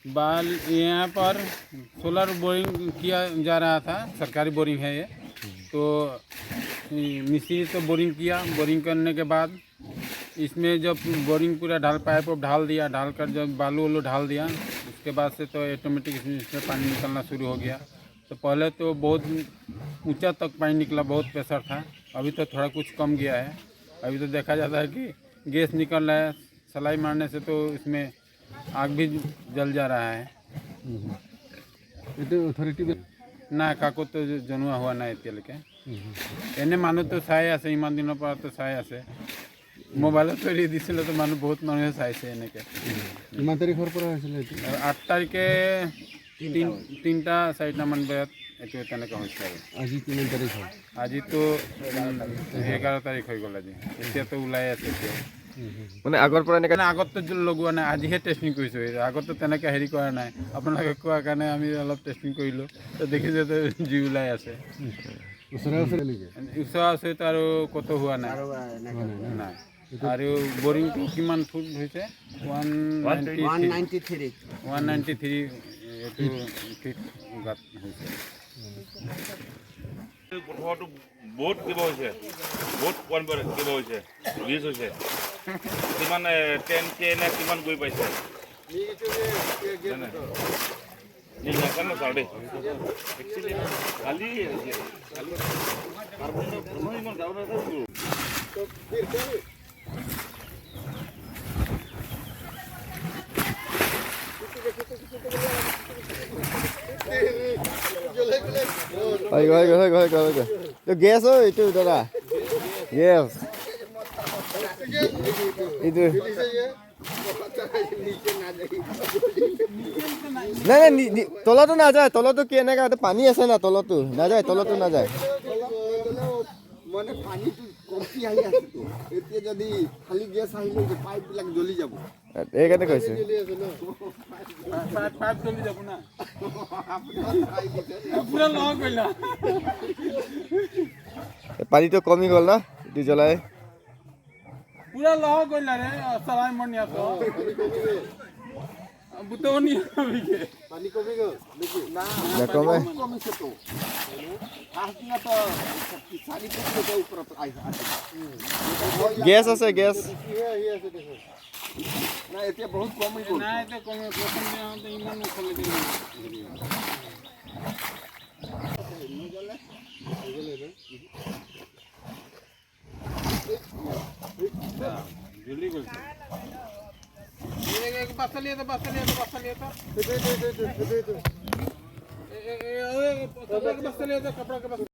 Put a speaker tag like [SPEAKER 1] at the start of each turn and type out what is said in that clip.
[SPEAKER 1] बाल यहाँ पर solar boring किया जा रहा था, सरकारी बोरिंग है ये। तो मिस्त्री तो बोरिंग किया, बोरिंग करने के बाद इसमें जब बोरिंग पूरा पाइप ढाल दिया, डालकर जब बालू वालू ढाल दिया, उसके बाद से तो ऑटोमेटिक इसमें पानी निकलना शुरू हो गया। तो पहले तो बहुत ऊंचा तक पानी निकला, बहुत प्रेशर था। अभी तो थोड़ा कुछ कम गया है। अभी तो देखा जाता है कि गैस निकल रहा है, सलाई मारने से तो इसमें आग भी जल जा रहा है। ना काको तो जनुआ हुआ ना एतियलके एने मानु तो चाই আছে, ইমান দিনৰ পৰা তো চাই আছে। মোবাইলত এৰি দিছিলে তো মানুহ, বহুত মানুহে চাইছে এনেকৈ।
[SPEAKER 2] ইমান তাৰিখৰ পৰা হৈছিলে এইটো?
[SPEAKER 1] 8 তাৰিখে 3টা 4টামান বজাত এইটো তেনেকৈ হৈছে আৰু।
[SPEAKER 2] আজি কিমান তাৰিখ হ'ল?
[SPEAKER 1] আজিতো 11 তাৰিখ হৈ গ'ল। আজি এতিয়াতো ওলাই আছে এতিয়া।
[SPEAKER 3] মানে আগৰ পৰা এনেকৈ
[SPEAKER 1] আগততো লগোৱা নাই, আজিহে টেষ্টিং কৰিছোঁ। আগততো তেনেকৈ হেৰি কৰা নাই, আপোনালোকে কোৱাৰ কাৰণে আমি অলপ টেষ্টিং কৰিলোঁ। তো দেখিছে তো জুই ওলাই আছে।
[SPEAKER 2] ওচৰে ওচৰে নেকি?
[SPEAKER 1] ওচৰা ওচৰিতো আৰু ক'তো হোৱা নাই নাই। আৰু বৰিংটো কিমান ফুট হৈছে? 193 এইটো ফিট গাঁত হৈছে।
[SPEAKER 4] বহুত কিবা হৈছে, বহুত কিবা হৈছে, ব্ৰিজ হৈছে। কিমান 10K নে কিমান গৈ পাইছে?
[SPEAKER 3] তো গেছ হয় এইটো দাদা, গেছ এইটো নাই নাই, তলতো নাযায়। তলতো কি এনেকৈ পানী আছে না, তলতো নাযায়, তলতো নাযায়।
[SPEAKER 2] মানে পানীটো কমটি আহি আছে তো, এতিয়া যদি খালি গেছ আহিলে যে পাইপবিলাক জ্বলি যাব।
[SPEAKER 3] এইকাৰণে কৈছে
[SPEAKER 1] পাইপ জ্বলি যাব না, পুৰা লগ কৰিলা।
[SPEAKER 3] পানীটো কমি গ'ল না, এইটো জ্বলাই
[SPEAKER 1] পুৰা লগ কৰিলা ৰে চলাই মনিয়া তো বুতনি
[SPEAKER 2] পানী কমি গ'ল নেকি? না
[SPEAKER 3] নকমে।
[SPEAKER 2] কমিছে তো, ফাৰ্ষ্টদিনা তো 4 ফুট ওপৰত আহিছে।
[SPEAKER 3] গেছ আছে, গেছ
[SPEAKER 2] আহি আছে দেখোন। না এতিয়া বহুত কমি গ'ল।
[SPEAKER 1] নাই এতিয়া কমে, প্ৰথম দিনাতে ইমান নচলে দেই। জলদি গ'ল। বাচ্চা লিয়ে তো বাচ্চা লিয়ে তো কপড়ा के